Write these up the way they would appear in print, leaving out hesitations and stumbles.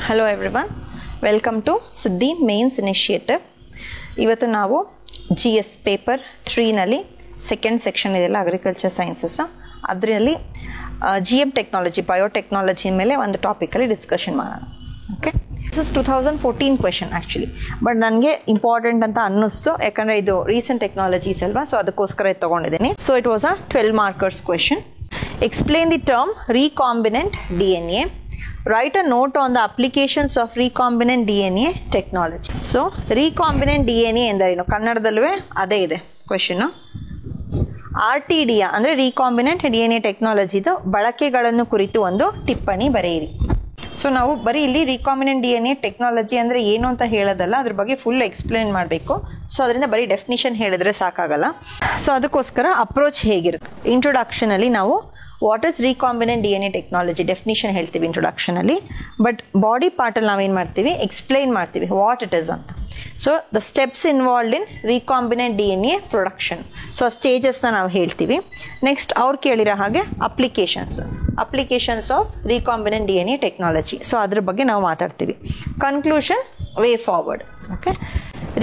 Hello everyone, welcome to Siddhi Mains Initiative. ಇವತ್ತು ನಾವು GS paper 3 ನಲ್ಲಿ ಸೆಕೆಂಡ್ ಸೆಕ್ಷನ್ ಇದೆಲ್ಲ ಅಗ್ರಿಕಲ್ಚರ್ ಸೈನ್ಸಸ್ ಅದರಲ್ಲಿ GM ಟೆಕ್ನಾಲಜಿ ಬಯೋಟೆಕ್ನಾಲಜಿ ಮೇಲೆ ಒಂದು ಟಾಪಿಕಲ್ಲಿ ಡಿಸ್ಕಷನ್ ಮಾಡೋಣ. Okay, this is 2014 question actually, but ನನಗೆ ಇಂಪಾರ್ಟೆಂಟ್ ಅಂತ ಅನ್ನಿಸ್ತು ಯಾಕಂದರೆ ಇದು ರೀಸೆಂಟ್ ಟೆಕ್ನಾಲಜೀಸ್ ಅಲ್ವಾ, ಸೊ ಅದಕ್ಕೋಸ್ಕರ ಇದು ತೊಗೊಂಡಿದ್ದೀನಿ. So it was a 12 markers question. Explain the term recombinant DNA. Write a note on the applications of recombinant DNA technology. So, recombinant DNA ಎಂದರೇನು ಕನ್ನಡದಲ್ಲೂ ಅದೇ ಇದೆ ಕ್ವೆಶನ್ನು. RTD ಅಂದರೆ recombinant DNA ಟೆಕ್ನಾಲಜಿದು ಬಳಕೆಗಳನ್ನು ಕುರಿತು ಒಂದು ಟಿಪ್ಪಣಿ ಬರೆಯಿರಿ. ಸೊ ನಾವು ಬರೀ ಇಲ್ಲಿ recombinant DNA ಟೆಕ್ನಾಲಜಿ ಅಂದರೆ ಏನು ಅಂತ ಹೇಳೋದಲ್ಲ, ಅದ್ರ ಬಗ್ಗೆ ಫುಲ್ ಎಕ್ಸ್ಪ್ಲೇನ್ ಮಾಡಬೇಕು. ಸೊ ಅದರಿಂದ ಬರೀ ಡೆಫಿನಿಷನ್ ಹೇಳಿದ್ರೆ ಸಾಕಾಗಲ್ಲ. ಸೊ ಅದಕ್ಕೋಸ್ಕರ ಅಪ್ರೋಚ್ ಹೇಗಿರುತ್ತೆ, ಇಂಟ್ರೊಡಕ್ಷನಲ್ಲಿ ನಾವು what is recombinant D N A technology definition ಹೇಳ್ತೀವಿ ಇಂಟ್ರೊಡಕ್ಷನಲ್ಲಿ, ಬಟ್ ಬಾಡಿ ಪಾರ್ಟಲ್ಲಿ ನಾವೇನು ಮಾಡ್ತೀವಿ, ಎಕ್ಸ್ಪ್ಲೈನ್ ಮಾಡ್ತೀವಿ ವಾಟ್ ಇಟ್ ಇಸ್ ಅಂತ. So the steps involved in recombinant D N A production, so ಆ ಸ್ಟೇಜಸ್ನ ನಾವು ಹೇಳ್ತೀವಿ. ನೆಕ್ಸ್ಟ್ ಅವ್ರು ಕೇಳಿರೋ ಹಾಗೆ applications of recombinant D N A technology, so ಅದ್ರ ಬಗ್ಗೆ ನಾವು ಮಾತಾಡ್ತೀವಿ. Conclusion, way forward. Okay,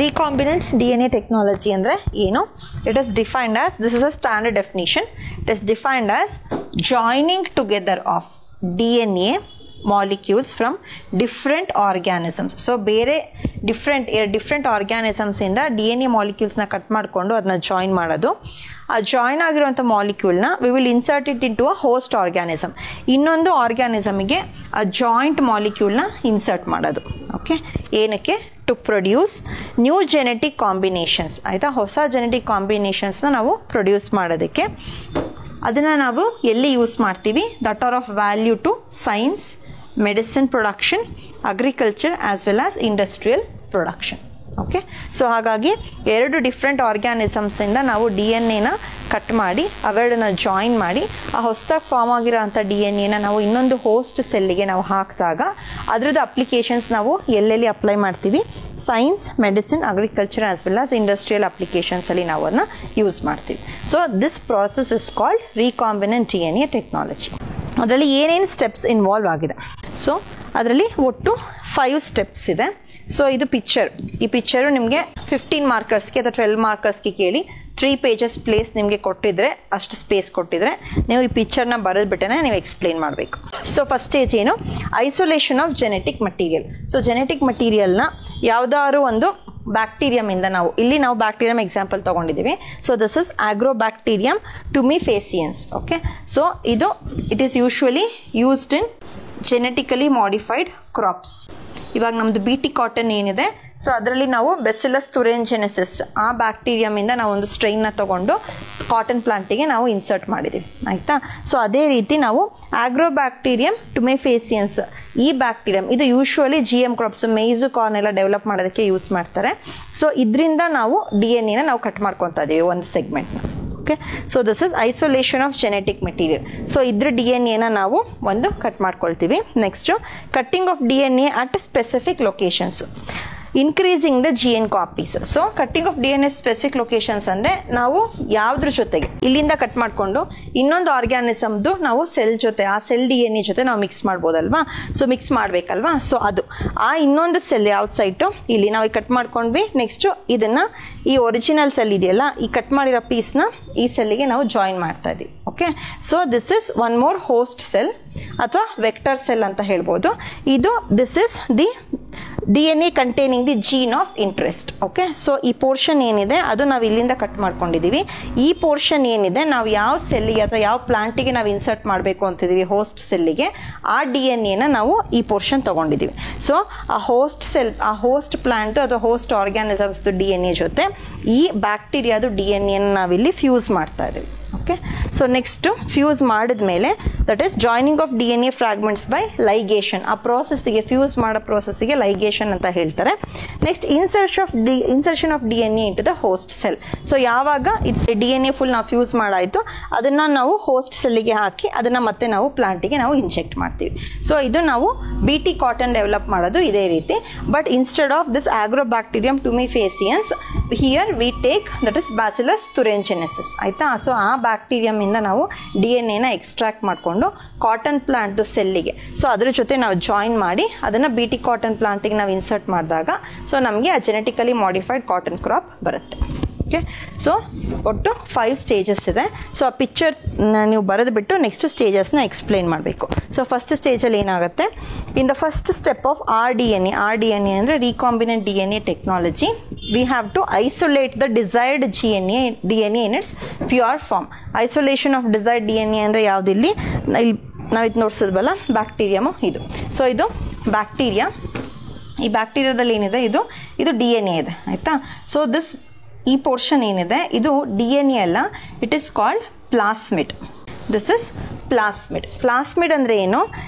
recombinant DNA technology ಅಂದರೆ ಏನು? It is defined as, this is a standard definition, it is defined as joining together of DNA molecules from different organisms. So ಬೇರೆ different ಆರ್ಗ್ಯಾನಿಸಮ್ಸಿಂದ D N A ಮಾಲಿಕ್ಯೂಲ್ಸ್ನ cut ಮಾಡಿಕೊಂಡು ಅದನ್ನ join ಮಾಡೋದು. ಆ join ಆಗಿರುವಂಥ ಮಾಲಿಕ್ಯೂಲ್ನ we will insert it into a host organism. ಇನ್ನೊಂದು ಆರ್ಗ್ಯಾನಿಸಮಿಗೆ ಆ ಜಾಯಿಂಟ್ ಮಾಲಿಕ್ಯೂಲ್ನ ಇನ್ಸರ್ಟ್ ಮಾಡೋದು. ಓಕೆ, ಏನಕ್ಕೆ? To produce new genetic combinations. ಆಯಿತಾ, ಹೊಸ ಜೆನೆಟಿಕ್ ಕಾಂಬಿನೇಷನ್ಸ್ನ ನಾವು ಪ್ರೊಡ್ಯೂಸ್ ಮಾಡೋದಕ್ಕೆ. ಅದನ್ನು ನಾವು ಎಲ್ಲಿ ಯೂಸ್ ಮಾಡ್ತೀವಿ? That are of value to science, medicine production, agriculture as well as industrial production. Okay, so ಹಾಗಾಗಿ ಎರಡು ಡಿಫ್ರೆಂಟ್ ಆರ್ಗ್ಯಾನಿಸಮ್ಸಿಂದ ನಾವು ಡಿ ಎನ್ ಎನ ಕಟ್ ಮಾಡಿ ಅವೆರಡನ್ನ ಜಾಯಿನ್ ಮಾಡಿ ಆ ಹೊಸದಾಗಿ ಫಾರ್ಮ್ ಆಗಿರೋಂಥ ಡಿ ಎನ್ ಎನ ನಾವು ಇನ್ನೊಂದು ಹೋಸ್ಟ್ ಸೆಲ್ಲಿಗೆ ನಾವು ಹಾಕಿದಾಗ ಅದರದ್ದು ಅಪ್ಲಿಕೇಶನ್ಸ್ ನಾವು ಎಲ್ಲೆಲ್ಲಿ ಅಪ್ಲೈ ಮಾಡ್ತೀವಿ? Science, medicine, agriculture as well as industrial ಅಪ್ಲಿಕೇಶನ್ಸಲ್ಲಿ ನಾವು ಅದನ್ನ ಯೂಸ್ ಮಾಡ್ತೀವಿ. So this process is called recombinant D N A technology. ಅದರಲ್ಲಿ ಏನೇನು ಸ್ಟೆಪ್ಸ್ ಇನ್ವಾಲ್ವ್ ಆಗಿದೆ? ಸೊ ಅದರಲ್ಲಿ ಒಟ್ಟು 5 ಸ್ಟೆಪ್ಸ್ ಇದೆ. ಸೊ ಇದು ಈ ಪಿಕ್ಚರು ನಿಮಗೆ 15 ಮಾರ್ಕರ್ಸ್ಗೆ ಅಥವಾ 12 ಮಾರ್ಕರ್ಸ್ಗೆ ಕೇಳಿ 3 pages ಪ್ಲೇಸ್ ನಿಮಗೆ ಕೊಟ್ಟಿದ್ರೆ, ಅಷ್ಟು ಸ್ಪೇಸ್ ಕೊಟ್ಟಿದ್ರೆ ನೀವು ಈ ಪಿಕ್ಚರ್ನ ಬರೆದ್ಬಿಟ್ಟೆ ನೀವು ಎಕ್ಸ್ಪ್ಲೇನ್ ಮಾಡಬೇಕು. ಸೊ ಫಸ್ಟ್ ಸ್ಟೇಜ್ ಏನು? Isolation of genetic material. So genetic ಮಟೀರಿಯಲ್ನ ಯಾವುದಾದ್ರು ಒಂದು ಬ್ಯಾಕ್ಟೀರಿಯಮಿಂದ ಇಲ್ಲಿ ನಾವು ಬ್ಯಾಕ್ಟೀರಿಯಂ ಎಕ್ಸಾಂಪಲ್ ತೊಗೊಂಡಿದ್ದೀವಿ. So this is agrobacterium tumefaciens. Okay, so it is usually used in genetically modified crops. ಇವಾಗ ನಮ್ಮದು BT ಕಾಟನ್ ಏನಿದೆ, ಸೊ ಅದರಲ್ಲಿ ನಾವು ಬೆಸಿಲಸ್ ತುರೆಂಜೆನೆಸಿಸ್ ಆ ಬ್ಯಾಕ್ಟೀರಿಯಮಿಂದ ನಾವು ಒಂದು ಸ್ಟ್ರೈನ್ನ ತೊಗೊಂಡು ಕಾಟನ್ ಪ್ಲಾಂಟಿಗೆ ನಾವು ಇನ್ಸರ್ಟ್ ಮಾಡಿದ್ದೀವಿ. ಆಯಿತಾ, ಸೊ ಅದೇ ರೀತಿ ನಾವು ಆಗ್ರೋಬ್ಯಾಕ್ಟೀರಿಯಂ ಟುಮೆಫೇಸಿಯನ್ಸ್ ಈ ಬ್ಯಾಕ್ಟೀರಿಯಂ ಇದು usually GM crops, maize, corn ಎಲ್ಲ ಡೆವಲಪ್ ಮಾಡೋದಕ್ಕೆ ಯೂಸ್ ಮಾಡ್ತಾರೆ. ಸೊ ಇದರಿಂದ ನಾವು DNA ನಾವು ಕಟ್ ಮಾಡ್ಕೊತಾ ಇದ್ದೀವಿ ಒಂದು ಸೆಗ್ಮೆಂಟ್ನ. Okay, so this is isolation of genetic material. So ಇದ್ರ DNA ನಾವು ಒಂದು ಕಟ್ ಮಾಡ್ಕೊಳ್ತೀವಿ. Next cutting of DNA at specific locations, increasing the GN copies. So cutting of DNA specific locations ಅಂದರೆ ನಾವು ಯಾವುದ್ರ ಜೊತೆಗೆ ಇಲ್ಲಿಂದ ಕಟ್ ಮಾಡಿಕೊಂಡು ಇನ್ನೊಂದು ಆರ್ಗ್ಯಾನಿಸಮ್ದು ನಾವು ಸೆಲ್ ಜೊತೆ, ಆ ಸೆಲ್ DNA ಜೊತೆ ನಾವು ಮಿಕ್ಸ್ ಮಾಡ್ಬೋದಲ್ವಾ? ಸೊ ಮಿಕ್ಸ್ ಮಾಡಬೇಕಲ್ವಾ? ಸೊ ಅದು ಆ ಇನ್ನೊಂದು ಸೆಲ್ ಯಾವ ಸೈಟು ಇಲ್ಲಿ ನಾವು ಕಟ್ ಮಾಡ್ಕೊಂಡ್ವಿ. ನೆಕ್ಸ್ಟು ಇದನ್ನು ಈ ಒರಿಜಿನಲ್ ಸೆಲ್ ಇದೆಯಲ್ಲ, ಈ ಕಟ್ ಮಾಡಿರೋ ಪೀಸ್ನ ಈ ಸೆಲ್ಲಿಗೆ ನಾವು ಜಾಯಿನ್ ಮಾಡ್ತಾ ಇದ್ದೀವಿ. Okay, so this is one more host cell ಅಥವಾ ವೆಕ್ಟರ್ ಸೆಲ್ ಅಂತ ಹೇಳ್ಬೋದು. This is the DNA containing the gene of interest. Okay, so ಈ ಪೋರ್ಷನ್ ಏನಿದೆ ಅದು ನಾವು ಇಲ್ಲಿಂದ ಕಟ್ ಮಾಡ್ಕೊಂಡಿದ್ದೀವಿ. ಈ ಪೋರ್ಷನ್ ಏನಿದೆ ನಾವು ಯಾವ ಸೆಲ್ಲಿಗೆ ಅಥವಾ ಯಾವ ಪ್ಲಾಂಟಿಗೆ ನಾವು ಇನ್ಸರ್ಟ್ ಮಾಡಬೇಕು ಅಂತಿದ್ದೀವಿ, ಹೋಸ್ಟ್ ಸೆಲ್ಲಿಗೆ, ಆ DNA ನಾವು ಈ ಪೋರ್ಷನ್ ತೊಗೊಂಡಿದ್ದೀವಿ. ಸೊ ಆ ಹೋಸ್ಟ್ ಸೆಲ್, ಆ ಹೋಸ್ಟ್ ಪ್ಲಾಂಟ್ ಅಥವಾ ಹೋಸ್ಟ್ ಆರ್ಗ್ಯಾನಿಸಮ್ಸ್ದು DNA ಜೊತೆ ಈ ಬ್ಯಾಕ್ಟೀರಿಯಾದು DNA ನಾವಿಲ್ಲಿ ಫ್ಯೂಸ್ ಮಾಡ್ತಾ ಇದ್ದೀವಿ. ಓಕೆ, ಸೊ ನೆಕ್ಸ್ಟು ಫ್ಯೂಸ್ ಮಾಡಿದ್ಮೇಲೆ that is joining of DNA fragments by ligation. ಆ ಪ್ರೋಸೆಸ್ಸಿಗೆ, ಫ್ಯೂಸ್ ಮಾಡೋ ಪ್ರೋಸೆಸ್ಸಿಗೆ ಲೈಗೇಷನ್ ಅಂತ ಹೇಳ್ತಾರೆ. Next insertion of DNA into the host cell. So ಯಾವಾಗ DNA ಫುಲ್ ನಾವು ಫ್ಯೂಸ್ ಮಾಡಾಯಿತು ಅದನ್ನು ನಾವು ಹೋಸ್ಟ್ ಸೆಲ್ಲಿಗೆ ಹಾಕಿ ಅದನ್ನು ಮತ್ತೆ ನಾವು ಪ್ಲಾಂಟಿಗೆ ನಾವು ಇಂಜೆಕ್ಟ್ ಮಾಡ್ತೀವಿ. ಸೊ ಇದು ನಾವು BT ಕಾಟನ್ ಡೆವಲಪ್ ಮಾಡೋದು ಇದೇ ರೀತಿ. But instead of this agrobacterium tumefaciens here we take that is bacillus thuringiensis. ಆಯಿತಾ, ಸೊ ಆ ಬ್ಯಾಕ್ಟೀರಿಯಮಿಂದ ನಾವು DNA ಎಕ್ಸ್ಟ್ರಾಕ್ಟ್ ಮಾಡಿಕೊಂಡು ಕಾಟನ್ ಪ್ಲಾಂಟ್ದು ಸೆಲ್ಲಿಗೆ ಸೊ ಅದ್ರ ಜೊತೆ ನಾವು ಜಾಯಿನ್ ಮಾಡಿ ಅದನ್ನು BT ಕಾಟನ್ ಪ್ಲಾಂಟಿಗೆ ನಾವು ಇನ್ಸರ್ಟ್ ಮಾಡಿದಾಗ ಸೊ ನಮಗೆ ಆ ಜೆನೆಟಿಕಲಿ ಮಾಡಿಫೈಡ್ ಕಾಟನ್ ಕ್ರಾಪ್ ಬರುತ್ತೆ. ಓಕೆ, ಸೊ ಒಟ್ಟು 5 ಸ್ಟೇಜಸ್ ಇದೆ. ಸೊ ಆ ಪಿಕ್ಚರ್ ನೀವು ಬರೆದುಬಿಟ್ಟು ನೆಕ್ಸ್ಟ್ ಸ್ಟೇಜಸ್ನ ಎಕ್ಸ್ಪ್ಲೇನ್ ಮಾಡಬೇಕು. ಸೊ ಫಸ್ಟ್ ಸ್ಟೇಜಲ್ಲಿ ಏನಾಗುತ್ತೆ, in the first step of RDNA ಅಂದರೆ recombinant DNA technology, we have to isolate the desired DNA in its pure form. Isolation of desired DNA ಅಂದರೆ ಯಾವುದಿಲ್ಲಿ ನಾವು ಇದು ನೋಡ್ಸಿದ್ವಲ್ಲ ಬ್ಯಾಕ್ಟೀರಿಯಮು ಇದು. ಸೊ ಇದು ಬ್ಯಾಕ್ಟೀರಿಯಾ, ಈ ಬ್ಯಾಕ್ಟೀರಿಯಾದಲ್ಲಿ ಏನಿದೆ ಇದು DNA ಇದೆ ಆಯಿತಾ. ಸೊ ಈ ಪೋರ್ಷನ್ ಏನಿದೆ ಇದು DNA ಅಲ್ಲ, it is called plasmid. This is plasmid. Plasmid ಅಂದರೆ ಏನು,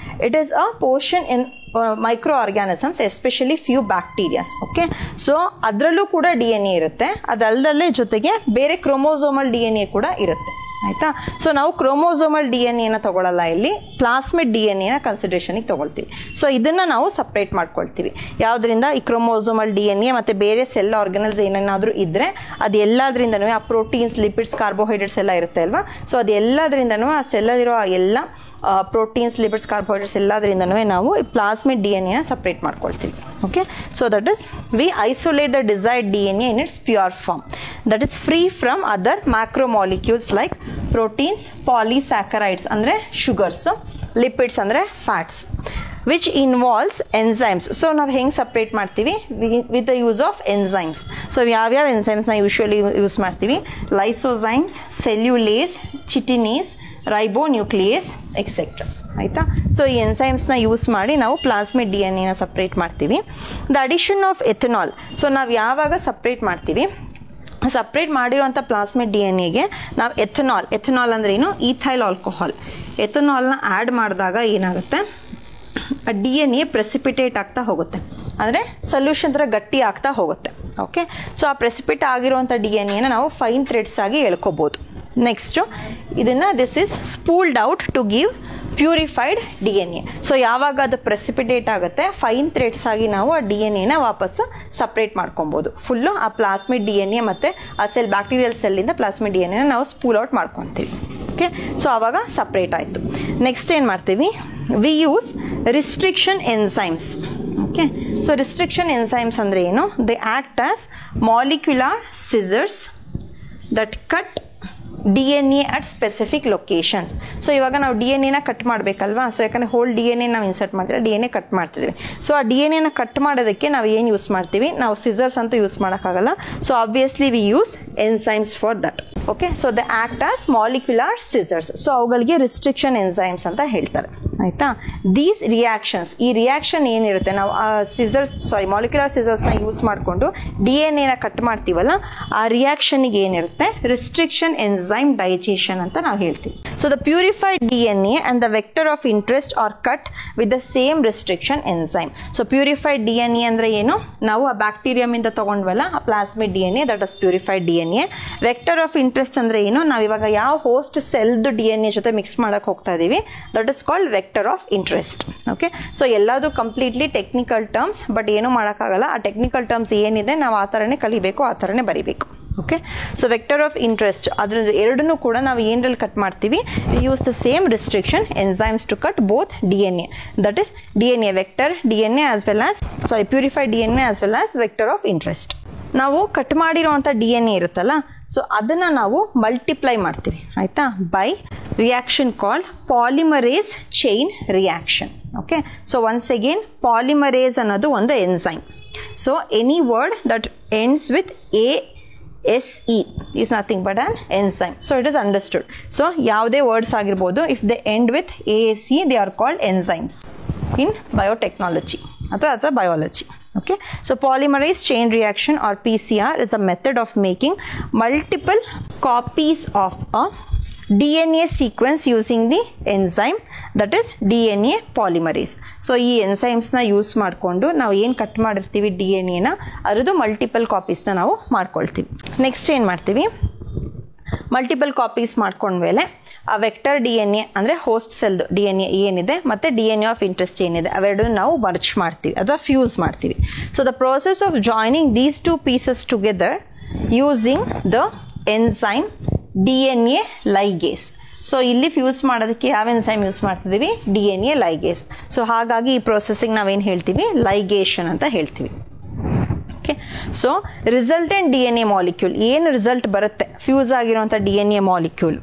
it is a portion in micro organisms especially few bacterias. Okay, so ಅದರಲ್ಲೂ ಕೂಡ DNA ಇರುತ್ತೆ, ಅದಲ್ಲದಲ್ಲೇ ಜೊತೆಗೆ ಬೇರೆ ಕ್ರೋಮೋಸೋಮಲ್ DNA ಕೂಡ ಇರುತ್ತೆ ಆಯಿತಾ. ಸೊ ನಾವು ಕ್ರೋಮೋಸೋಮಲ್ DNA ತಗೊಳ್ಳಲ್ಲ, ಇಲ್ಲಿ ಪ್ಲಾಸ್ಮಿಡ್ DNA ಕನ್ಸಿಡರೇಷನಿಗೆ ತೊಗೊಳ್ತೀವಿ. ಸೊ ಇದನ್ನು ನಾವು ಸಪ್ರೇಟ್ ಮಾಡ್ಕೊಳ್ತೀವಿ. ಯಾವುದರಿಂದ, ಈ ಕ್ರೋಮೋಸೋಮಲ್ DNA ಮತ್ತು ಬೇರೆ ಸೆಲ್ ಆರ್ಗನಲ್ಸ್ ಏನೇನಾದರೂ ಇದ್ದರೆ ಅದು ಎಲ್ಲದರಿಂದನೂ ಆ ಪ್ರೋಟೀನ್ಸ್, ಲಿಪಿಡ್ಸ್, ಕಾರ್ಬೋಹೈಡ್ರೇಟ್ಸ್ ಎಲ್ಲ ಇರುತ್ತೆ ಅಲ್ವಾ. ಸೊ ಅದು ಎಲ್ಲದರಿಂದನೂ ಆ ಸೆಲ್ಲಲ್ಲಿರೋ ಎಲ್ಲ ಪ್ರೋಟೀನ್ಸ್, ಲಿಪಿಡ್ಸ್, ಕಾರ್ಬೋಹೈಡ್ರೇಟ್ಸ್ ಎಲ್ಲದರಿಂದನೂ ನಾವು ಈ ಪ್ಲಾಸ್ಮಿಡ್ DNA ಸಪ್ರೇಟ್ ಮಾಡ್ಕೊಳ್ತೀವಿ. Okay, so that is we isolate the desired DNA in its pure form, that is free from other macromolecules like proteins, polysaccharides ಅಂದರೆ ಶುಗರ್ಸು, ಲಿಪಿಡ್ಸ್ ಅಂದರೆ fats, which involves enzymes. So ನಾವು ಹೆಂಗೆ separate ಮಾಡ್ತೀವಿ, with the use of enzymes. So ಯಾವ್ಯಾವ ಎನ್ಸೈಮ್ಸ್ನ usually use ಮಾಡ್ತೀವಿ, ಲೈಸೋಸೈಮ್ಸ್, ಸೆಲ್ಯುಲೇಸ್, ಚಿಟಿನೇಸ್, ರೈಬೋನ್ಯೂಕ್ಲಿಯೇಸ್ etcetera ಆಯಿತಾ. So ಈ ಎನ್ಸೈಮ್ಸ್ನ ಯೂಸ್ ಮಾಡಿ ನಾವು ಪ್ಲಾಸ್ಮಿಡ್ DNA ಸಪ್ರೇಟ್ ಮಾಡ್ತೀವಿ. The addition of ethanol, so ನಾವು ಯಾವಾಗ ಸಪ್ರೇಟ್ ಮಾಡ್ತೀವಿ, ಸಪ್ರೇಟ್ ಮಾಡಿರೋಂಥ ಪ್ಲಾಸ್ಮಿಡ್ DNAಗೆ ನಾವು ಎಥನಾಲ್ ಅಂದರೆ ಏನು, ಈಥೈಲ್ ಆಲ್ಕೋಹಾಲ್, ಎಥನಾಲ್ನ ಆ್ಯಡ್ ಮಾಡಿದಾಗ ಏನಾಗುತ್ತೆ, DNA ಪ್ರೆಸಿಪಿಟೇಟ್ ಆಗ್ತಾ ಹೋಗುತ್ತೆ, ಅಂದರೆ ಸೊಲ್ಯೂಷನ್ ಥರ ಗಟ್ಟಿ ಆಗ್ತಾ ಹೋಗುತ್ತೆ. ಓಕೆ, ಸೊ ಆ ಪ್ರೆಸಿಪಿಟ್ ಆಗಿರುವಂಥ DNA ನಾವು ಫೈನ್ ಥ್ರೆಡ್ಸ್ ಆಗಿ ಎಳ್ಕೊಬೋದು. ನೆಕ್ಸ್ಟು ಇದನ್ನು this is spooled out to give purified DNA. So ಯಾವಾಗ ಅದು ಪ್ರೆಸಿಪಿಟೇಟ್ ಆಗುತ್ತೆ, ಫೈನ್ ಥ್ರೆಡ್ಸ್ ಆಗಿ ನಾವು ಆ DNA ವಾಪಸ್ಸು ಸಪ್ರೇಟ್ ಮಾಡ್ಕೊಬೋದು. ಫುಲ್ಲು ಆ ಪ್ಲಾಸ್ಮಿಡ್ DNA ಮತ್ತು ಆ ಸೆಲ್, ಬ್ಯಾಕ್ಟೀರಿಯಲ್ ಸೆಲ್ಲಿಂದ ಪ್ಲಾಸ್ಮಿಡ್ DNA ನಾವು ಸ್ಪೂಲ್ ಔಟ್ ಮಾಡ್ಕೊತೀವಿ. ಓಕೆ, ಸೊ ಆವಾಗ ಸಪ್ರೇಟ್ ಆಯಿತು. ನೆಕ್ಸ್ಟ್ ಏನು ಮಾಡ್ತೀವಿ, we use restriction enzymes. Okay, so restriction enzymes ಅಂದರೆ ಏನು, they act as molecular scissors that cut DNA at specific locations. So ಇವಾಗ ನಾವು DNA ಕಟ್ ಮಾಡಬೇಕಲ್ವಾ, ಸೊ ಯಾಕಂದರೆ ಹೋಲ್ DNA ನಾವು ಇನ್ಸರ್ಟ್ ಮಾಡ್ತೀವಿ, DNA ಕಟ್ ಮಾಡ್ತಿದ್ವಿ. ಸೊ ಆ DNA ಕಟ್ ಮಾಡೋದಕ್ಕೆ ನಾವು ಏನು ಯೂಸ್ ಮಾಡ್ತೀವಿ, ನಾವು ಸಿಸರ್ಸ್ ಅಂತೂ ಯೂಸ್ ಮಾಡೋಕ್ಕಾಗಲ್ಲ. So obviously we use enzymes for that. Okay, so the act as molecular scissors. So ಅವುಗಳಿಗೆ ರಿಸ್ಟ್ರಿಕ್ಷನ್ ಎನ್ಸೈಮ್ಸ್ ಅಂತ ಹೇಳ್ತಾರೆ ಆಯಿತಾ. ದೀಸ್ ರಿಯಾಕ್ಷನ್ಸ್, ಈ ರಿಯಾಕ್ಷನ್ ಏನಿರುತ್ತೆ, ನಾವು ಆ ಮಾಲಿಕ್ಯುಲರ್ ಸಿಸರ್ಸ್ನ ಯೂಸ್ ಮಾಡಿಕೊಂಡು DNA ಕಟ್ ಮಾಡ್ತೀವಲ್ಲ, ಆ ರಿಯಾಕ್ಷನ್ಗೆ ಏನಿರುತ್ತೆ, ರಿಸ್ಟ್ರಿಕ್ಷನ್ ಎನ್ಸೈಮ್ ಡೈಜೆಷನ್ ಅಂತ ನಾವು ಹೇಳ್ತೀವಿ. So the purified DNA and the vector of interest are cut with the same restriction enzyme. So purified DNA ಅಂದರೆ ಏನು, ನಾವು ಆ ಬ್ಯಾಕ್ಟೀರಿಯಮಿಂದ ತೊಗೊಂಡ್ವಲ್ಲ ಆ plasmid DNA, that is purified DNA. Vector of interest ಅಂದರೆ ಏನು, ನಾವು ಇವಾಗ ಯಾವ ಹೋಸ್ಟ್ ಸೆಲ್ದು DNA ಜೊತೆ ಮಿಕ್ಸ್ ಮಾಡೋಕ್ಕೆ ಹೋಗ್ತಾ ಇದ್ದೀವಿ, that is called vector of interest. Okay, so ಎಲ್ಲದು ಕಂಪ್ಲೀಟ್ಲಿ ಟೆಕ್ನಿಕಲ್ ಟರ್ಮ್ಸ್, ಬಟ್ ಏನೂ ಮಾಡೋಕ್ಕಾಗಲ್ಲ. ಆ ಟೆಕ್ನಿಕಲ್ ಟರ್ಮ್ಸ್ ಏನಿದೆ ನಾವು ಆ ಥರನೇ ಕಲಿಬೇಕು, ಆ ಥರನೇ ಬರಿಬೇಕು. Okay, so vector of interest ಅದ್ರ ಎರಡನ್ನೂ ಕೂಡ ನಾವು ಏನರಲ್ಲಿ ಕಟ್ ಮಾಡ್ತೀವಿ, we use the same restriction enzymes to cut both DNA, that is DNA vector DNA as well as purified DNA as well as vector of interest. ನಾವು cut ಮಾಡಿರೋವಂಥ DNA ಇರುತ್ತಲ್ಲ, so ಅದನ್ನು ನಾವು ಮಲ್ಟಿಪ್ಲೈ ಮಾಡ್ತೀವಿ ಆಯಿತಾ, by reaction called polymerase chain reaction. Okay, so once again polymerase ಅನ್ನೋದು ಒಂದು ಎನ್ಸೈಮ್. So any word that ends with ASE is nothing but an enzyme. So it is understood. So ಯಾವುದೇ words ಆಗಿರ್ಬೋದು, if they end with ASE they are called enzymes in biotechnology ಅಥವಾ biology. Okay, so polymerase chain reaction or PCR is a method of making multiple copies of a DNA sequence using the enzyme that is DNA polymerase. So ಈ ಎನ್ಸೈಮ್ಸ್ನ use ಮಾಡಿಕೊಂಡು ನಾವು ಏನು cut ಮಾಡಿರ್ತೀವಿ DNA ಅದರದ್ದು multiple ಕಾಪೀಸ್ನ ನಾವು ಮಾಡ್ಕೊಳ್ತೀವಿ. Next ಏನು ಮಾಡ್ತೀವಿ, ಮಲ್ಟಿಪಲ್ ಕಾಪೀಸ್ ಮಾಡ್ಕೊಂಡ್ಮೇಲೆ ಆ ವೆಕ್ಟರ್ DNA ಅಂದರೆ ಹೋಸ್ಟ್ ಸೆಲ್ದು DNA ಏನಿದೆ ಮತ್ತು DNA ಆಫ್ ಇಂಟ್ರೆಸ್ಟ್ ಏನಿದೆ ಅವೆರಡನ್ನು ನಾವು ಮರ್ಜ್ ಮಾಡ್ತೀವಿ ಅಥವಾ ಫ್ಯೂಸ್ ಮಾಡ್ತೀವಿ. So the process of joining these two pieces together using the enzyme DNA ligase. So ಇಲ್ಲಿ ಫ್ಯೂಸ್ ಮಾಡೋದಕ್ಕೆ ಯಾವ ಎನ್ಸೈಮ್ ಯೂಸ್ ಮಾಡ್ತಿದ್ದೀವಿ? DNA ligase. ಸೊ ಹಾಗಾಗಿ ಈ ಪ್ರೊಸೆಸಿಂಗ್ ನಾವೇನು ಹೇಳ್ತೀವಿ? ಲೈಗೇಷನ್ ಅಂತ ಹೇಳ್ತೀವಿ. Okay, so resultant DNA molecule ಏನು ರಿಸಲ್ಟ್ ಬರುತ್ತೆ ಫ್ಯೂಸ್ ಆಗಿರುವಂಥ DNA ಮಾಲಿಕ್ಯೂಲ್,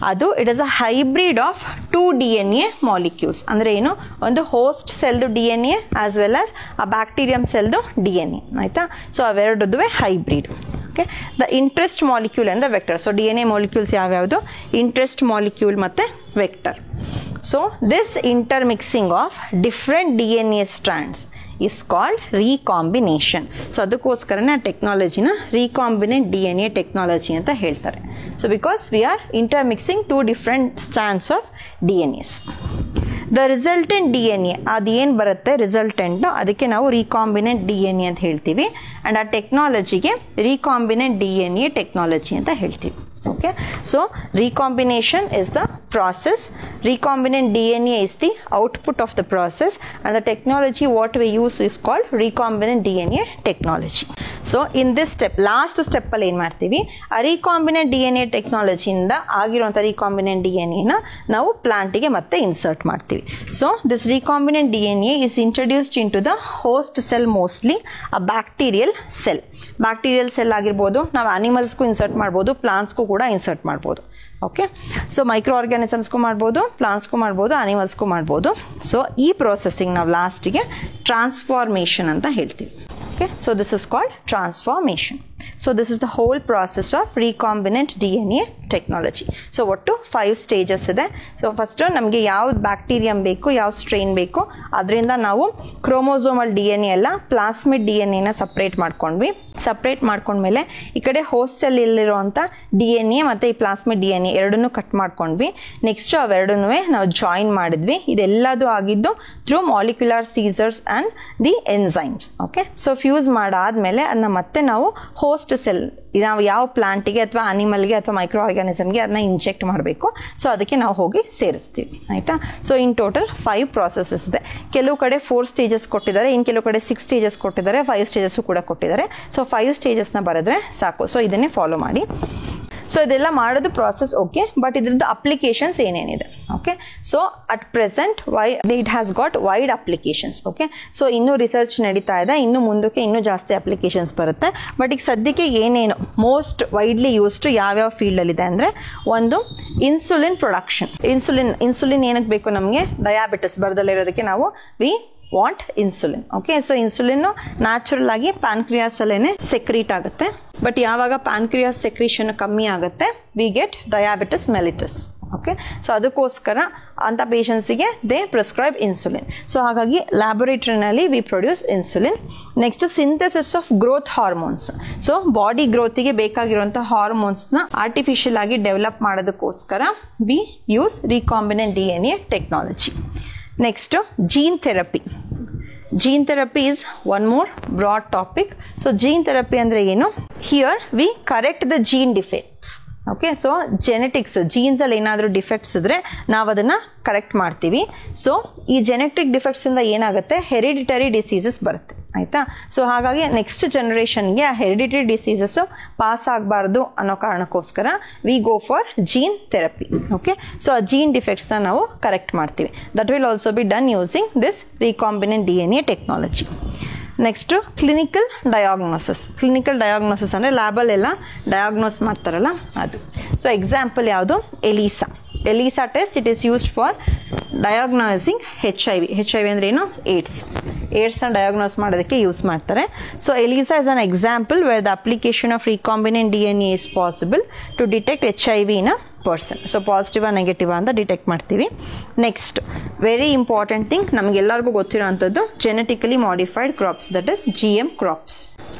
ಅದು it is a hybrid of 2 DNA molecules. ಅಂದರೆ ಏನು? ಒಂದು ಹೋಸ್ಟ್ ಸೆಲ್ದು DNA ಆಸ್ ವೆಲ್ ಆಸ್ ಆ ಬ್ಯಾಕ್ಟೀರಿಯಂ ಸೆಲ್ದು DNA. ಆಯಿತಾ? ಸೊ ಅವೆರಡದುವೆ hybrid. Okay, the interest molecule and the vector. So DNA molecules ಯಾವ್ಯಾವುದು? ಇಂಟ್ರೆಸ್ಟ್ ಮಾಲಿಕ್ಯೂಲ್ ಮತ್ತು vector. So this intermixing of different DNA strands is called recombination. So ಅದಕ್ಕೋಸ್ಕರನೇ ಆ ಟೆಕ್ನಾಲಜಿನ recombinant DNA technology ಅಂತ ಹೇಳ್ತಾರೆ. So because we are intermixing 2 different strands of DNAs. The resultant DNA ಅದೇನು ಬರುತ್ತೆ ರಿಸಲ್ಟೆಂಟು, ಅದಕ್ಕೆ ನಾವು ರೀಕಾಂಬಿನೆಂಟ್ DNA ಅಂತ ಹೇಳ್ತೀವಿ. ಆ್ಯಂಡ್ ಆ ಟೆಕ್ನಾಲಜಿಗೆ ರೀಕಾಂಬಿನೆಂಟ್ DNA ಟೆಕ್ನಾಲಜಿ ಅಂತ ಹೇಳ್ತೀವಿ. Okay, so recombination is the process, recombinant DNA is the output of the process, and the technology what we use is called recombinant DNA technology. So in this step, last step ಅಲ್ಲಿ ಏನು ಮಾಡ್ತೀವಿ? ಆ recombinant DNA technology ಇಂದ ಆಗಿರುವಂಥ recombinant DNA ನ ನಾವು ಪ್ಲಾಂಟಿಗೆ ಮತ್ತೆ insert ಮಾಡ್ತೀವಿ. So this recombinant DNA is introduced into the host cell, mostly a bacterial cell. Bacterial cell ಆಗಿರ್ಬೋದು, ನಾವು ಆನಿಮಲ್ಸ್ಗೂ ಇನ್ಸರ್ಟ್ ಮಾಡ್ಬೋದು, ಪ್ಲಾಂಟ್ಸ್ಗೂ ಕೂಡ ಇನ್ಸರ್ಟ್ ಮಾಡ್ಬೋದು. ಓಕೆ, ಸೊ ಮೈಕ್ರೋ ಆರ್ಗ್ಯಾನಿಸಮ್ಸ್ಗೂ ಮಾಡ್ಬೋದು, ಪ್ಲಾಂಟ್ಸ್ಗೂ ಮಾಡ್ಬೋದು, ಆನಿಮಲ್ಸ್ಗೂ ಮಾಡ್ಬೋದು. ಸೊ ಈ ಪ್ರೊಸೆಸಿಂಗ್ ನಾವು ಲಾಸ್ಟಿಗೆ ಟ್ರಾನ್ಸ್ಫಾರ್ಮೇಷನ್ ಅಂತ ಹೇಳ್ತೀವಿ. Okay, so this is called transformation. So this is the whole process of recombinant DNA technology. So ಒಟ್ಟು 5 ಸ್ಟೇಜಸ್ ಇದೆ. ಸೊ ಫಸ್ಟು ನಮಗೆ ಯಾವ್ದು ಬ್ಯಾಕ್ಟೀರಿಯಂ ಬೇಕು, ಯಾವ ಸ್ಟ್ರೈನ್ ಬೇಕು, ಅದರಿಂದ ನಾವು ಕ್ರೋಮೋಸೋಮಲ್ DNA ಎಲ್ಲ ಪ್ಲಾಸ್ಮಿಡ್ DNAನ ಸಪ್ರೇಟ್ ಮಾಡ್ಕೊಂಡ್ವಿ. ಸಪ್ರೇಟ್ ಮಾಡ್ಕೊಂಡ್ಮೇಲೆ ಈ ಕಡೆ ಹೋಸ್ಟ್ ಸೆಲ್ ಇಲ್ಲಿರುವಂಥ DNA ಮತ್ತು ಈ ಪ್ಲಾಸ್ಮಿಡ್ DNA ಎರಡನ್ನೂ ಕಟ್ ಮಾಡ್ಕೊಂಡ್ವಿ. ನೆಕ್ಸ್ಟು ಅವೆರಡನ್ನೂ ನಾವು ಜಾಯಿನ್ ಮಾಡಿದ್ವಿ. ಇದೆಲ್ಲದು ಆಗಿದ್ದು through molecular Caesar's and the enzymes. Okay, so fuse ಮಾಡಾದ್ಮೇಲೆ ಅದನ್ನ ಮತ್ತೆ ನಾವು ಹೋಸ್ಟ್ ಸೆಲ್, ನಾವು ಯಾವ ಪ್ಲಾಂಟಿಗೆ ಅಥವಾ ಆನಿಮಲ್ಗೆ ಅಥವಾ ಮೈಕ್ರೋ ಆರ್ಗ್ಯಾನಿಸಮ್ಗೆ ಅದನ್ನ ಇಂಜೆಕ್ಟ್ ಮಾಡಬೇಕು. ಸೊ ಅದಕ್ಕೆ ನಾವು ಹೋಗಿ ಸೇರಿಸ್ತೀವಿ. ಆಯಿತಾ? ಸೊ ಇನ್ ಟೋಟಲ್ 5 ಪ್ರಾಸೆಸಸ್ ಇದೆ. ಕೆಲವು ಕಡೆ 4 ಸ್ಟೇಜಸ್ ಕೊಟ್ಟಿದ್ದಾರೆ, ಇನ್ನು ಕೆಲವು ಕಡೆ 6 ಸ್ಟೇಜಸ್ ಕೊಟ್ಟಿದ್ದಾರೆ, 5 ಸ್ಟೇಜಸ್ಸು ಕೂಡ ಕೊಟ್ಟಿದ್ದಾರೆ. ಸೊ 5 ಸ್ಟೇಜಸ್ನ ಬರೆದ್ರೆ ಸಾಕು. ಸೊ ಇದನ್ನೇ ಫಾಲೋ ಮಾಡಿ. ಸೊ ಇದೆಲ್ಲ ಮಾಡೋದು ಪ್ರಾಸೆಸ್ ಓಕೆ, ಬಟ್ ಇದ್ರದ್ದು ಅಪ್ಲಿಕೇಶನ್ಸ್ ಏನೇನಿದೆ? Okay, so at present it has got wide applications. Okay, so ಇನ್ನೂ ರಿಸರ್ಚ್ ನಡೀತಾ ಇದೆ, ಇನ್ನು ಮುಂದಕ್ಕೆ ಇನ್ನೂ ಜಾಸ್ತಿ ಅಪ್ಲಿಕೇಶನ್ಸ್ ಬರುತ್ತೆ. ಬಟ್ ಈಗ ಸದ್ಯಕ್ಕೆ ಏನೇನು ಮೋಸ್ಟ್ ವೈಡ್ಲಿ ಯೂಸ್ಡ್ ಯಾವ್ಯಾವ ಫೀಲ್ಡಲ್ಲಿದೆ ಅಂದರೆ, ಒಂದು ಇನ್ಸುಲಿನ್ ಪ್ರೊಡಕ್ಷನ್. ಇನ್ಸುಲಿನ್ ಏನಕ್ಕೆ ಬೇಕು ನಮಗೆ? ಡಯಾಬಿಟಿಸ್ ಬರದಲ್ಲಿರೋದಕ್ಕೆ ನಾವು want insulin. Okay, so insulin natural ಆಗಿ ಪ್ಯಾನ್ಕ್ರಿಯಾಸ್ ಅಲ್ಲೇನೆ ಸೆಕ್ರೀಟ್ ಆಗುತ್ತೆ. ಬಟ್ ಯಾವಾಗ ಪ್ಯಾನ್ಕ್ರಿಯಾಸ್ ಸೆಕ್ರೀಷನ್ ಕಮ್ಮಿ ಆಗುತ್ತೆ, we get diabetes mellitus. Okay, so ಅದಕ್ಕೋಸ್ಕರ ಅಂಥ ಪೇಷಂಟ್ಸಿಗೆ ದೇ ಪ್ರಿಸ್ಕ್ರೈಬ್ ಇನ್ಸುಲಿನ್. ಸೊ ಹಾಗಾಗಿ ಲ್ಯಾಬೊರೇಟರಿನಲ್ಲಿ we produce insulin. Next synthesis of growth hormones. So body ಗ್ರೋತಿಗೆ ಬೇಕಾಗಿರುವಂಥ ಹಾರ್ಮೋನ್ಸ್ನ ಆರ್ಟಿಫಿಷಿಯಲ್ ಆಗಿ ಡೆವಲಪ್ ಮಾಡೋದಕ್ಕೋಸ್ಕರ we use recombinant DNA technology. Next, gene therapy. Gene therapy is one more broad topic. So gene therapy andre ಏನು? Here we correct the gene defects. ಓಕೆ, so genetics ಜೀನ್ಸಲ್ಲಿ ಏನಾದರೂ defects ಇದ್ದರೆ ನಾವು ಅದನ್ನು ಕರೆಕ್ಟ್ ಮಾಡ್ತೀವಿ. ಸೊ ಈ ಜೆನೆಟಿಕ್ ಡಿಫೆಕ್ಟ್ಸಿಂದ ಏನಾಗುತ್ತೆ? ಹೆರಿಡಿಟರಿ ಡಿಸೀಸಸ್ ಬರುತ್ತೆ. ಆಯಿತಾ? ಸೊ ಹಾಗಾಗಿ ನೆಕ್ಸ್ಟ್ ಜನ್ರೇಷನ್ಗೆ ಆ ಹೆರಿಡಿಟರಿ ಡಿಸೀಸಸ್ಸು ಪಾಸ್ ಆಗಬಾರ್ದು ಅನ್ನೋ ಕಾರಣಕ್ಕೋಸ್ಕರ we go for gene therapy. Okay, so ಆ ಜೀನ್ ಡಿಫೆಕ್ಟ್ಸ್ನ ನಾವು ಕರೆಕ್ಟ್ ಮಾಡ್ತೀವಿ. That will also be done using this recombinant DNA technology. Next clinical diagnosis. Clinical diagnosis ಅಂದರೆ ಲ್ಯಾಬಲ್ಲೆಲ್ಲ ಡಯಾಗ್ನೋಸ್ ಮಾಡ್ತಾರಲ್ಲ ಅದು. ಸೊ ಎಕ್ಸಾಂಪಲ್ ಯಾವುದು? ELISA test. It is used for diagnosing HIV. HIV ಅಂದರೆ ಏನು? ಏಡ್ಸ್ನ ಡಯಾಗ್ನೋಸ್ ಮಾಡೋದಕ್ಕೆ ಯೂಸ್ ಮಾಡ್ತಾರೆ. So ELISA is an example where the application of recombinant DNA is possible to detect HIV in a person. So ಪಾಸಿಟಿವಾ ನೆಗೆಟಿವಾ ಅಂತ detect ಮಾಡ್ತೀವಿ. Next very important thing, ನಮಗೆಲ್ಲರಿಗೂ ಗೊತ್ತಿರೋ ಅಂಥದ್ದು genetically modified crops, that is GM crops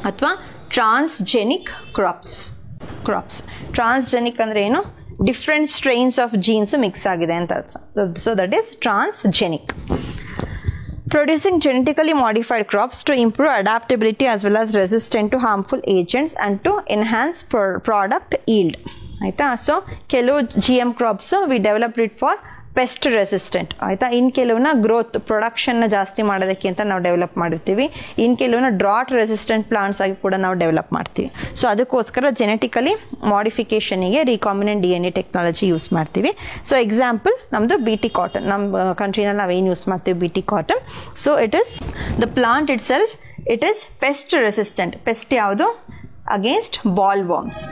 ಅಥವಾ transgenic crops. Transgenic ಅಂದರೆ ಏನು? Different strains of jeans mix ಆಗಿದೆ ಅಂತ ಅರ್ಥ. So that is transgenic. Producing genetically modified crops to improve adaptability as well as resistant to harmful agents and to enhance product yield. ಆಯಿತಾ? So ಕೆಲವು GM crops we developed it for pest resistant ಆಯಿತಾ. ಇನ್ನು ಕೆಲವನ್ನ growth ಪ್ರೊಡಕ್ಷನ್ನ ಜಾಸ್ತಿ ಮಾಡೋದಕ್ಕೆ ಅಂತ ನಾವು develop ಮಾಡಿರ್ತೀವಿ. ಇನ್ನು ಕೆಲವನ್ನ ಡ್ರಾಟ್ ರೆಸಿಸ್ಟೆಂಟ್ ಪ್ಲಾಂಟ್ಸ್ ಆಗಿ ಕೂಡ ನಾವು ಡೆವಲಪ್ ಮಾಡ್ತೀವಿ. ಸೊ ಅದಕ್ಕೋಸ್ಕರ ಜೆನೆಟಿಕಲಿ ಮಾಡಿಫಿಕೇಷನಿಗೆ ರೀಕಾಂಬಿನೆಂಟ್ DNA ಟೆಕ್ನಾಲಜಿ ಯೂಸ್ ಮಾಡ್ತೀವಿ. ಸೊ ಎಕ್ಸಾಂಪಲ್ ನಮ್ಮದು BT ಕಾಟನ್, ನಮ್ಮ ಕಂಟ್ರಿನಲ್ಲಿ ನಾವೇನು ಯೂಸ್ ಮಾಡ್ತೀವಿ BT cotton. So it is the plant itself it is pest resistant. Pest ಯಾವುದು? Against boll worms.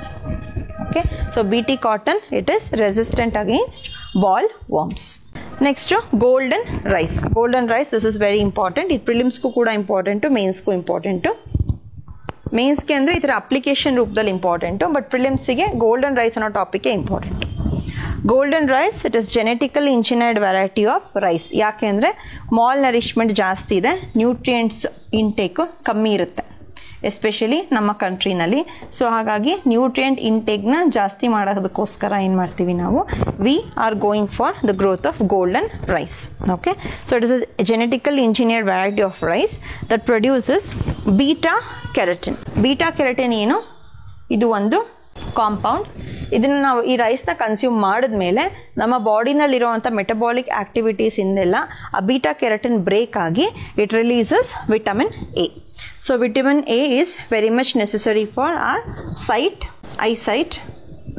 Okay, so BT cotton it is resistant against ball worms. Next golden rice. Golden rice, this is very important. It prelims ku kuda important, mains ku important. Mains ke andre idra application roopdalli important, but prelims ge golden rice ಅನ್ನೋ topic important. Golden rice it is genetically engineered variety of rice. ಯಾಕೆ ಅಂದರೆ mall nourishment ಜಾಸ್ತಿ ಇದೆ, nutrients intake ಕಮ್ಮಿ ಇರುತ್ತೆ especially ನಮ್ಮ ಕಂಟ್ರಿನಲ್ಲಿ. So ಹಾಗಾಗಿ nutrient ಇಂಟೇಕ್ನ ಜಾಸ್ತಿ ಮಾಡೋದಕ್ಕೋಸ್ಕರ ಏನು ಮಾಡ್ತೀವಿ ನಾವು, we are going for the growth of golden rice. Okay, so it is a genetically engineered variety of rice that produces beta keratin. Beta keratin ಏನು? ಇದು ಒಂದು ಕಾಂಪೌಂಡ್. ಇದನ್ನು ನಾವು ಈ ರೈಸ್ನ ಕನ್ಸ್ಯೂಮ್ ಮಾಡಿದ್ಮೇಲೆ ನಮ್ಮ ಬಾಡಿನಲ್ಲಿರುವಂಥ ಮೆಟಬಾಲಿಕ್ ಆಕ್ಟಿವಿಟೀಸ್ ಇಂದೆಲ್ಲ ಆ ಬೀಟಾ ಕೆರಟಿನ್ ಬ್ರೇಕ್ ಆಗಿ it releases vitamin A. So vitamin A is very much necessary for our eyesight,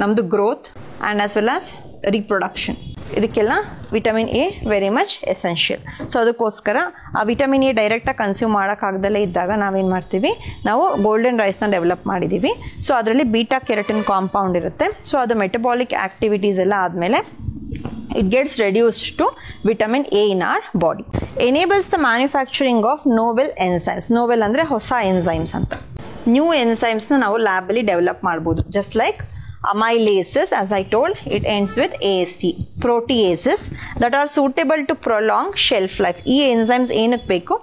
ನಮ್ಮದು growth and as well as reproduction. ಇದಕ್ಕೆಲ್ಲ vitamin A very much essential. So ಅದಕ್ಕೋಸ್ಕರ ಆ vitamin A ಡೈರೆಕ್ಟಾಗಿ consume ಮಾಡೋಕ್ಕಾಗ್ದಲೇ ಇದ್ದಾಗ ನಾವೇನು ಮಾಡ್ತೀವಿ, ನಾವು ಗೋಲ್ಡನ್ ರೈಸ್ನ ಡೆವಲಪ್ ಮಾಡಿದ್ದೀವಿ. ಸೊ ಅದರಲ್ಲಿ ಬೀಟಾ ಕೆರಟಿನ್ ಕಾಂಪೌಂಡ್ ಇರುತ್ತೆ. ಸೊ ಅದು ಮೆಟಬಾಲಿಕ್ ಆ್ಯಕ್ಟಿವಿಟೀಸ್ ಎಲ್ಲ ಆದಮೇಲೆ it gets reduced to vitamin A in our body. Enables the manufacturing of novel enzymes. Novel ಅಂದರೆ ಹೊಸ enzymes ಅಂತ. ನ್ಯೂ ಎನ್ಸೈಮ್ಸ್ನ ನಾವು ಲ್ಯಾಬಲ್ಲಿ ಡೆವಲಪ್ ಮಾಡ್ಬೋದು. Just like amylases, as I told, it ends with AST. Proteases that are suitable to prolong shelf life. ಈ enzymes ಏನಕ್ಕೆ ಬೇಕು?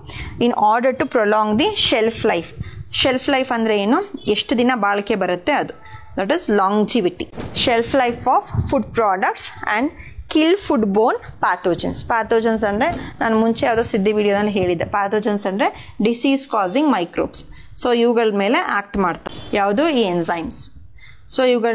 In order to prolong the shelf life. Shelf life ಅಂದರೆ ಏನು? ಎಷ್ಟು ದಿನ ಬಾಳಿಕೆ ಬರುತ್ತೆ ಅದು. That is longevity. Shelf life of food products and kill food borne pathogens. Pathogens ಅಂದರೆ ನಾನು ಮುಂಚೆ ಯಾವುದೋ ಸಿದ್ಧಿ ವಿಡಿಯೋದಲ್ಲಿ ಹೇಳಿದ್ದೆ. ಪ್ಯಾಥೋಜನ್ಸ್ ಅಂದರೆ ಡಿಸೀಸ್ ಕಾಸಿಂಗ್ ಮೈಕ್ರೋಬ್ಸ್. ಸೊ ಇವುಗಳ ಮೇಲೆ ಆ್ಯಕ್ಟ್ ಮಾಡ್ತಾರೆ ಯಾವುದು? ಈ ಎನ್ಸೈಮ್ಸ್. ಸೊ ಇವುಗಳ